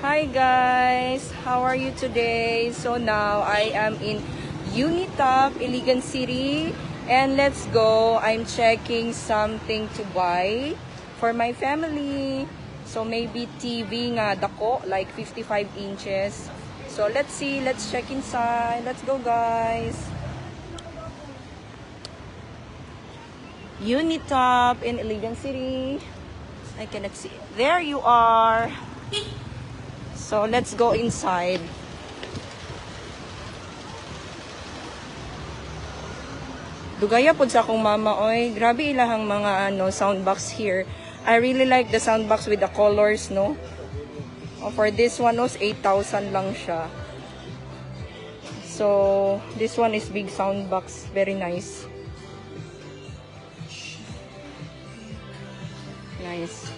Hi guys, how are you today? So now I am in Unitop, Iligan City, and let's go. I'm checking something to buy for my family. So maybe TV nga dako, like 55 inches. So let's see, let's check inside. Let's go guys. Unitop in Iligan City. I cannot see. There you are. So let's go inside. Dugaya pod sa akong mama oy. Grabe ilahang mga soundbox here. I really like the soundbox with the colors, no? For this one was 8,000 lang siya. So this one is big soundbox, very nice. Nice.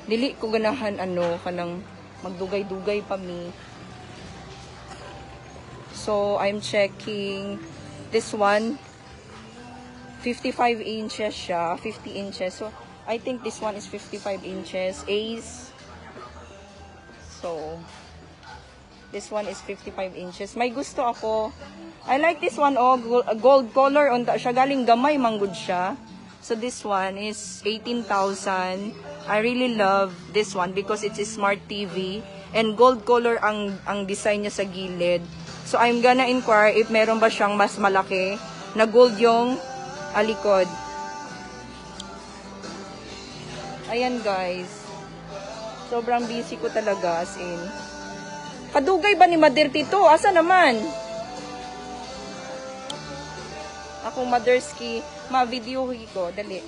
Dili ko ganahan kanang magdugay-dugay pa mi. So I'm checking this one. 55 inches siya, 50 inches. So I think this one is 55 inches. Ace. So this one is 55 inches. May gusto ako. I like this one, gold color on siya, galing gamay manggod siya. So this one is 18,000. I really love this one because it's a smart TV and gold color ang design niya sa gilid. So I'm gonna inquire if meron ba siyang mas malaki na gold yung alikod. Ayan guys. Sobrang busy ko talaga as in. Kadugay ba ni Mother Tito? Asa naman? Akong Motherski, ma-video ko. Dali.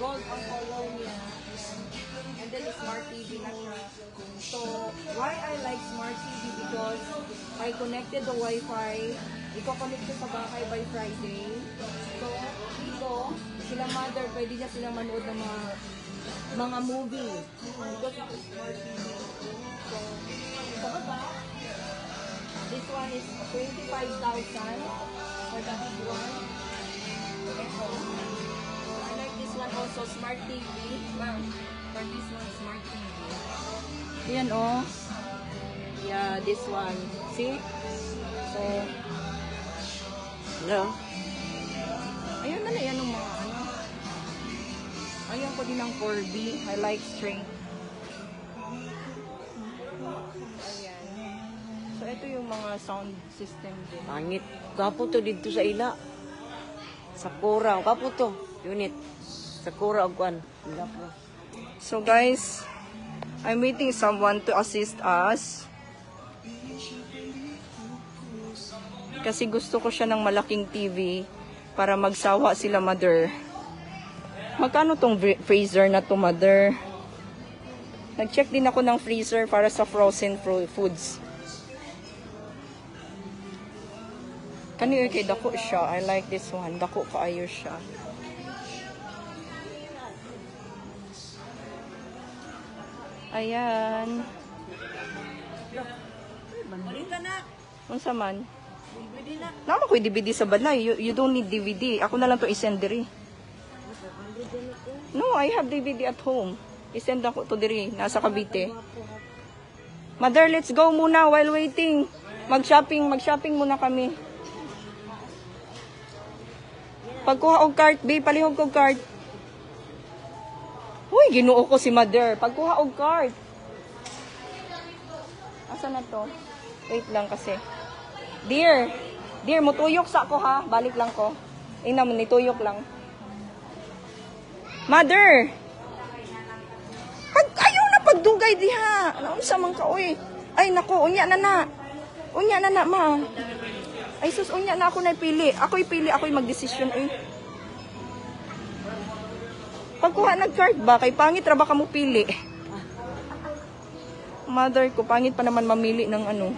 Gold ang color niya. And then smart TV na siya. So, why I like smart TV? Because I connected the Wi-Fi. Iko-connect ko sa bahay by Friday. So, dito, sila mother, pwede niya sila manood ng mga movie. Because it's smart TV. So, sa baba, this one is 25,000 for the big one. Echo. I like this one also, smart TV. Wow. For this one, smart TV. Ayan oh. Yeah, this one. See? So, no. Ayan na yan ang mga Ayan ko din ang 4B. I like straight. Ayan. So, ito yung mga sound system din. Pangit. Kapo to dito sa ila. Sakura. Kapo to. Unit. Sakura o kwan. So, guys, I'm waiting someone to assist us. Kasi gusto ko siya ng malaking TV para magsawa sila mother. Magkano tong freezer na to, mother? Nag-check din ako ng freezer para sa frozen foods. Kaniyo kay dako siya. I like this one. Dako kaayo siya. Ayan. Unsa man? Naman ko DVD sa balay. You don't need DVD. Ako na lang to isend diri. No, I have DVD at home. Isend ako to diri. Nasa Cavite. Mother, let's go muna while waiting. Mag-shopping muna kami. Pagkuha og cart, babe, palihog ko cart. Uy, ginuo ko si mother. Pagkuha og cart. Asa na to? Wait lang kasi. Dear, mutuyok sa ako ha. Balik lang ko. Naman, nituyok lang. Mother! Ayaw na pagdugay diha. Naunsa man ka, uy. Ay, naku, unya na na. Unya na na, ma. Ay, sus, unya na ako na ipili. Ako'y magdesisyon, uy. Pagkuha nag-card ba? Kay pangit ra ba ka mo pili? Mother ko, pangit pa naman mamili ng ano.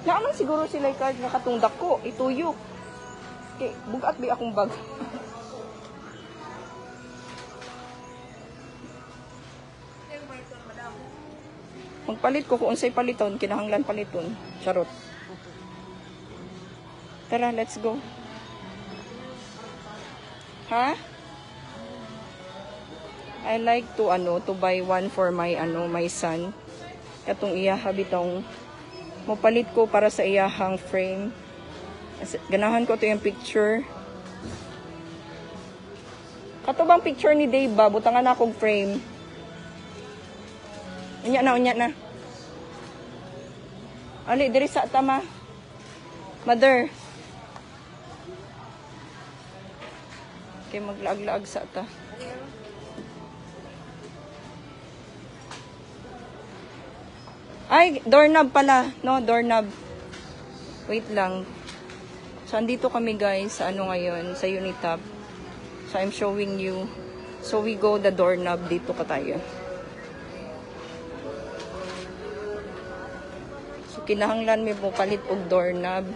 Naman siguro sila card na katundak ko, ituyok. Okay, bugat ba akong bag? Magpalit ko kung unsay paliton, kinahanglan paliton. Charot. Tara, let's go. Ha? I like to buy one for my my son. Katong iyaha bitong mopalit ko para sa iyahang frame. Ganahan ko to yung picture. Kato bang picture ni Dave ba? Butangan na akong frame. Unya na. Ali, diri sa tama. Mother. Okay, maglaag-laag sa ta. Ay, doorknob pala. No, doorknob. Wait lang. So, andito kami guys sa ngayon, sa Unitab. So, I'm showing you. So, we go the doorknob. Dito ka tayo. So, kinahanglan may mo palit og doorknob.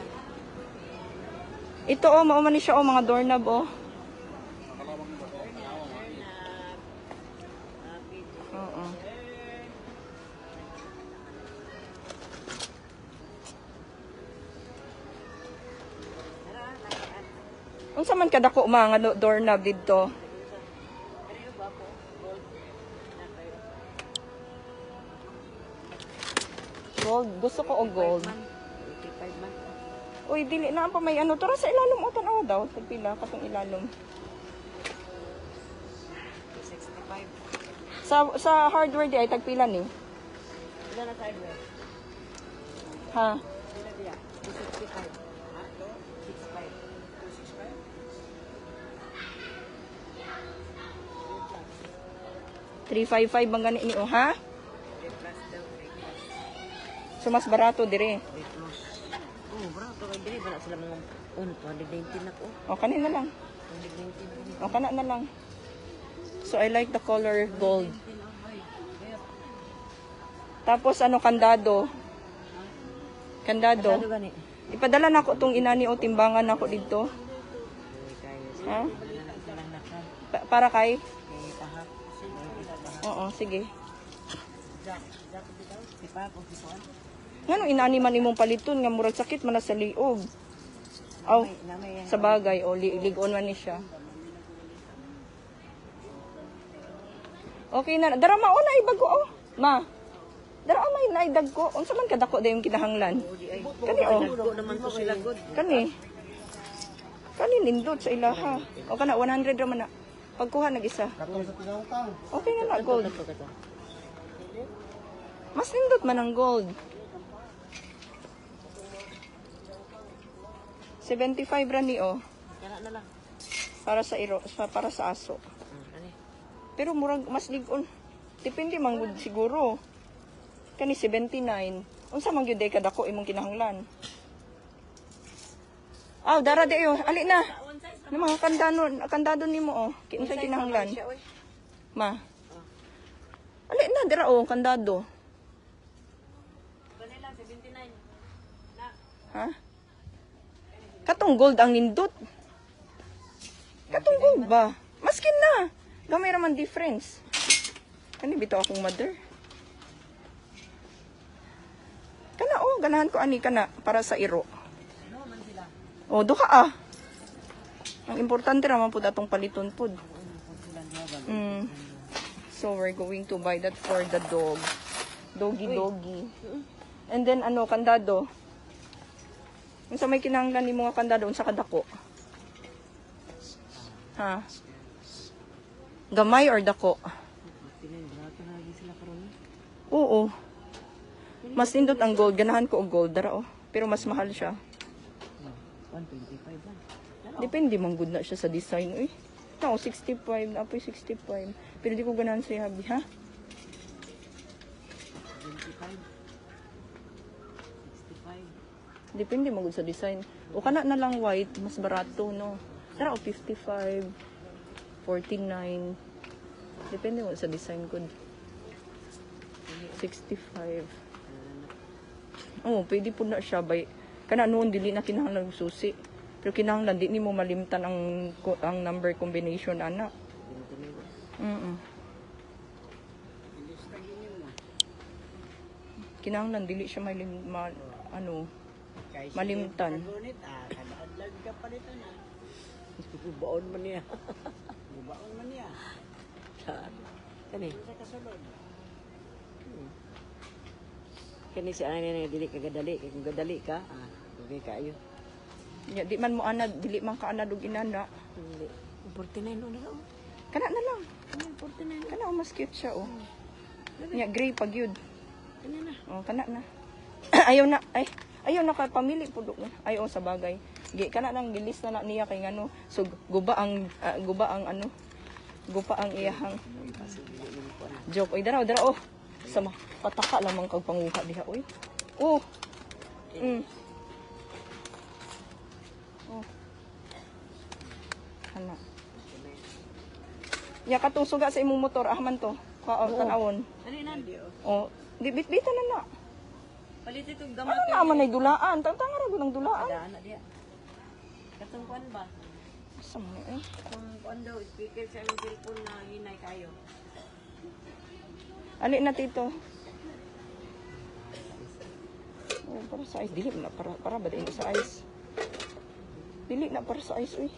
Ito mauman ni siya mga doorknob Oo. Unsa man kadako mga doorknob didto? Gold, gusto ko og gold. Uy, dili na pa may tara sa ilalom tanaw daw, tagpila katong ilalom. 65. Sa hardware di ay tagpila ni. Pila na hardware? Ha? Pila diya? 265. 355 bang gani ni ha? So mas barato dire. Oh, barato kay dire bala sila mga 219 na ko. O kanina lang. 219. O kana na lang. So I like the color gold. Tapos kandado. Kandado. Ipadala na ko tong inani o timbangan nako didto. Ha? Para kay Oo, sige. Ngano inani man imong paliton nga murag sakit man na sa liog. Aw, sa bagay ligon man ni siya. Okay na. Dara mauna ibago Ma. Dara may naidag ko. Unsa man kadako dayon kinahanglan? Kani naman to sila good. Kani nindot sa ilaha. O kana 100 ra man na. Pagkuha nag-isa. Okay na na, gold. Mas nindot man ang gold. 75 ra ni Para sa para sa aso. Pero murag mas ligon. Depende man gud siguro. Kani 79. Unsa man gyud day kadako imong kinahanglan? Dara di ali na. Ni mga kandado nimo Kinsa kinahanglan? Ma. Ali na dira kandado. Kanila 79. Ha? Katong gold ang nindot. Katong gold ba? Maskin na. Gamay ra man difference. Kani bitaw akong mother. Kana ganahan ko ani kana para sa iro. Duha Ang importante naman po atong paliton pod. So we're going to buy that for the dog. Doggy. And then kandado. Unsa may kinahanglan ni mga kandado unsa kadako? Ha? Gamay or dako? Oo. Mas nindot ang gold. Ganahan ko og gold dara Pero mas mahal siya. 125 lang. Depende man good na siya sa design 65, apoy 65. Pero di ko ganahan sa habi, ha? 25, 65. Depende man good sa design. O kana na lang white, mas barato, no? Tara 55, 49. Depende mo sa design good. 65. Pwede po na siya by kana noon dili na kinahanglan og susi. Pero kinahanglan di nimo malimtan ang number combination ana. Kinahanglan dili siya ano, malimtan. Ngunit, kadaan ka pa nito na. Baon man niya. Bubaon man niya. Kani. Sa kasunod. Kani si ana na dili ka gadali, kay kung gadali ka, okay kayo. Ya, di man mo ana, dili man ka ana dug inana. Dili. 49 no na. Kana na lang. 49. Kana mas cute siya oh. Nya gray pag yun. Kani na. Oh, kana na. Ayaw na ka pamili pud na. Ayaw sa bagay. Kana nang gilis na niya kay ngano. So guba ang ano. Gupa ang iyahang. Joke. Oy, dara oh. Sama pataka lamang kag panguha diha oy. Oh. Oh. Kana. Ya katong suga sa imong motor ahman to. Kaon tanawon. Ani nan. Oh, di bitbitan na. Palit itong Ano gamot. naman ay dulaan? Tantang ra ng dulaan. Ana dia. Katong kuan ba? Asa man eh? Kung kuan daw speaker sa imong cellphone na hinay kayo. Ali na tito. Oh, para sa ice. Dili na para ba din sa ice? Dili na para sa ice uy.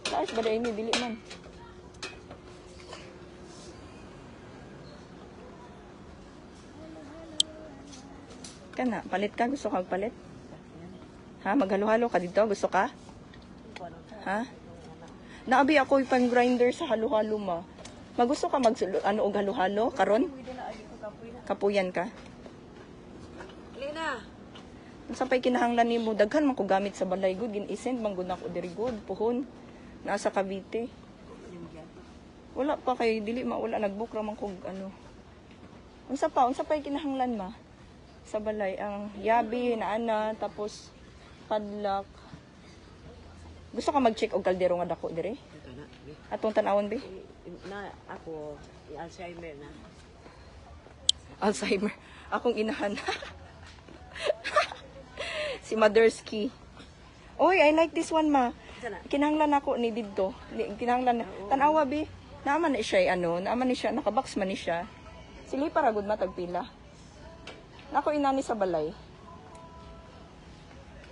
Sa ice ba din ni dili man. Kana, palit ka? Gusto kang palit? Ha? Maghalo-halo ka dito? Gusto ka? Ha? Naabi ako pang grinder sa halo-halo ma. Magusto ka og halo-halo karon? Kapuyan ka? Lina. Unsa pay kinahanglan nimo daghan man ko gamit sa balay gud gin-isend man gud nako diri gud puhon nasa Cavite. Wala pa kay dili wala nag-book ra man kog ano. Unsa pay kinahanglan ma? Sa balay ang yabi na ana tapos padlock. Gusto ka mag-check og kaldero nga dako dire? Kana. Atong tan-awon bi? Na ako Alzheimer na. Alzheimer. Akong inahan. Si Motherski. Oy, I like this one ma. Sana. Kinahanglan ako ni didto. Kinahanglan tan-awa bi. Naaman ni siya naaman ni siya nakabox man ni siya. Sili para gud matag pila. Nako inani sa balay.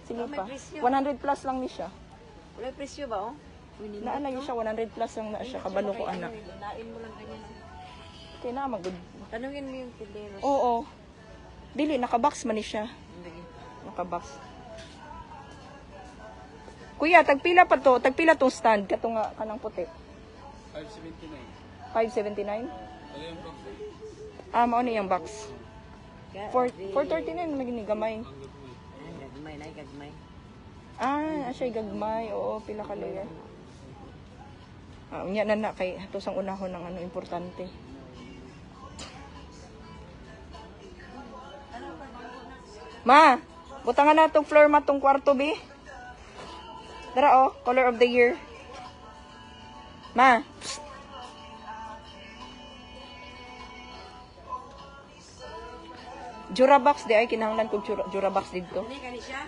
Sige pa. 100 plus lang ni siya. Wala presyo ba oh? Naala yun siya 100 plus lang na siya kabalo ko anak. Lain mo lang ganyan. Kaya na magud. Tanungin mo yung tindero. Oo. Dili nakabox man ni siya. Hindi. Nakabox. Kuya, tagpila pa to? Tagpila tong stand kato nga kanang puti? 579. 579? Ano yung box? Mao ni yung box. 439 lagi ni gamay. Gagmay na gagmay. Siya gagmay. Oo, pila ka layer. Unya na kay hatos ang unahon ng ano importante. Ma, butangan na tong floor mat tong kwarto bi. Dara oh, color of the year. Ma. Psst. Jurabox di ay kinahanglan kog Jurabox didto.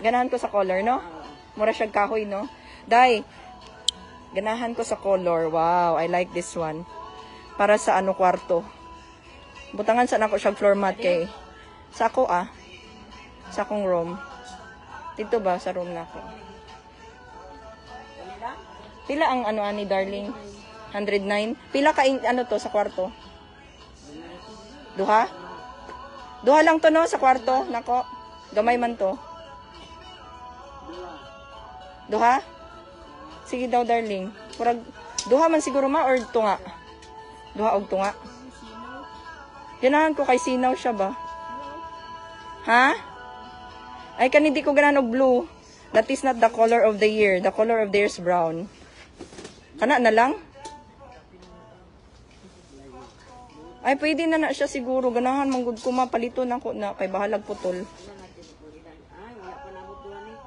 Ganahan ko sa color no? Mura siya kahoy no. Dai. Ganahan ko sa color. Wow, I like this one. Para sa ano kwarto. Butangan sa nako siya floor mat kay sa ako sa akong room. Dito ba sa room nako? Pila ang ano ani darling? 109. Pila ka ano to sa kwarto? Duha? Duha lang to no sa kwarto, nako. Gamay man to. Duha? Sige daw darling. Murag duha man siguro ma or tunga. Duha og tunga. Ganahan ko kay sinaw siya ba? Ha? Ay kanindi ko ganahan og blue. That is not the color of the year. The color of the year is brown. Kana na lang? Ay, pwede na siya siguro. Ganahan, manggod ko mapalito na ko na kay bahalag putol. Ay, wala pa nabot doon eh.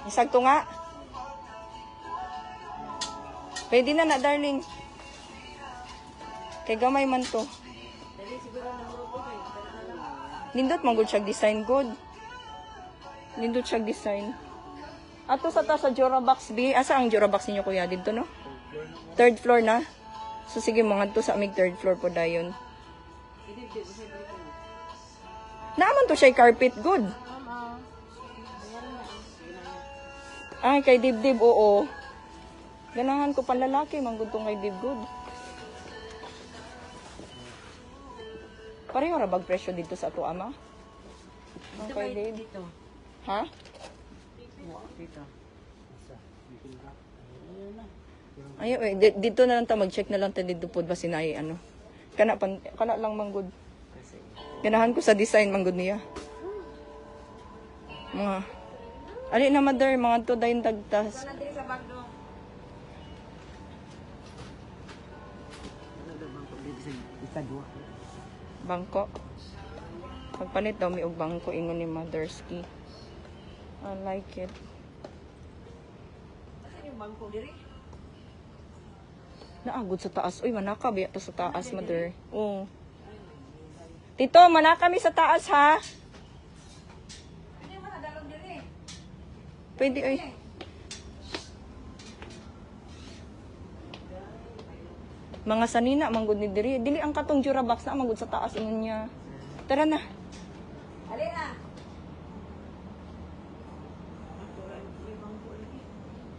Isagto nga. Pwede na darling. Kay gamay man to. Dali siguro na grupo kay Nindot manggod siya design good. Nindot siya design. Ato sa ta sa Jorabox B. Asa ang Jorabox ninyo kuya dito no? Third floor na. So sige mga to sa mig third floor po dayon. Naaman to siya carpet good. Ay kay Dibdib oo. Ganahan ko panlalaki manggod tong kay Dibdib. Pareho ra bag presyo dito sa ato ama? Okay, dito. Ha? Dito. Ayo, dito na lang ta mag-check na lang ta dito pod ba sinay ano. Kana lang manggod. Ganahan ko sa design manggod niya. Mga ali na mother mga to dayon tagtas. Bangko. Pagpalit daw mi og bangko ingon ni Motherski. I like it. Naagod sa taas. Uy, manaka ba to sa taas, mother? Oo. Tito, manaka kami sa taas, ha? Pwede, oy. Mga sanina, manggod ni Diri. Dili ang katong Jorabox na, manggod sa taas, ingon niya. Tara na.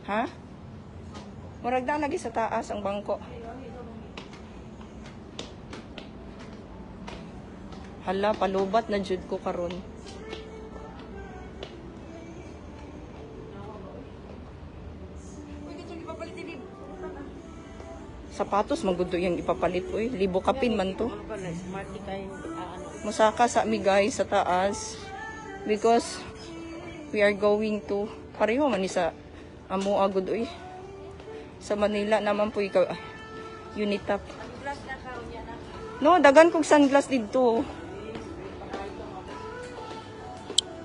Ha? Murag na lagi sa taas ang bangko. Hala, palubat na jud ko karon. Sapatos magudo yang ipapalit oy. Libo kapin man to. Smarty kayo. Musaka sa mi guys sa taas because we are going to pareho man ni sa amo agud oy. Sa Manila naman po ikaw Unitap. No, dagan kog sunglass didto.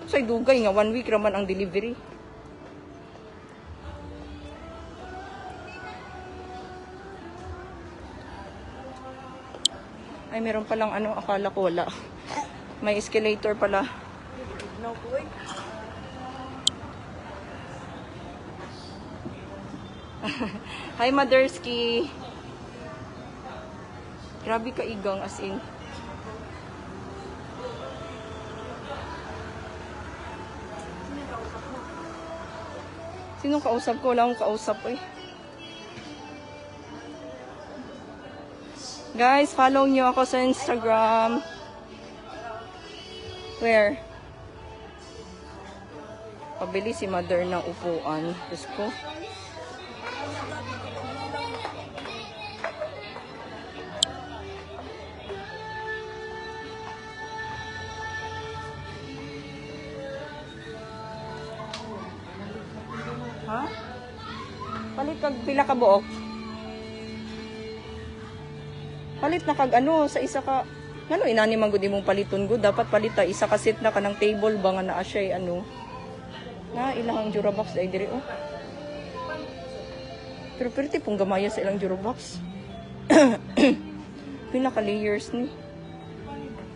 Say dugay nga 1 week raman ang delivery. Ay meron palang ano, akala ko wala. May escalator pala. No boy. Hi Motherski. Grabe ka igang as in. Sinong kausap ko? Wala akong kausap eh. Guys, follow nyo ako sa Instagram. Where? Pabili si mother ng upuan. Diyos ko. Ha? Palit kag pila ka buok? Palit na kag ano sa isa ka. Ngano inani man gud imong paliton gud dapat palita isa ka set na kanang table ba nga naa siya ano. Na ilang Jorabox dai diri oh. Pero perti pong gamaya sa ilang Jorabox. Pila ka layers ni.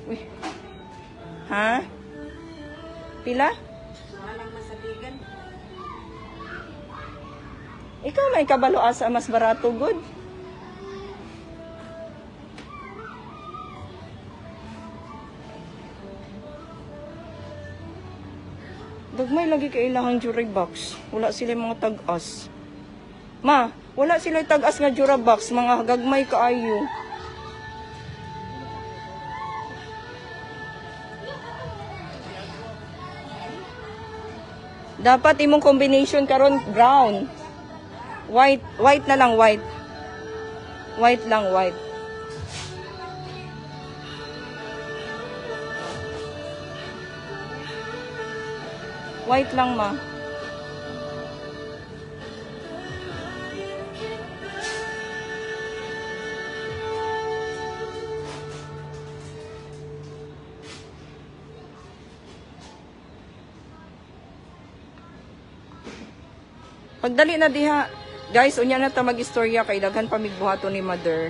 Uy. Ha? Pila? Ikaw may kabalo asa mas barato good. Dagmay lagi kailangan Jorabox. Wala sila mga tag-as. Ma, wala sila tag-as nga Jorabox. Mga gagmay kaayo. Dapat imong combination karon brown. White na lang, white. White lang, white. White lang, ma. Pagdali na diha. Guys, unya na ta mag-istorya kay daghan pa migbuhaton ni mother.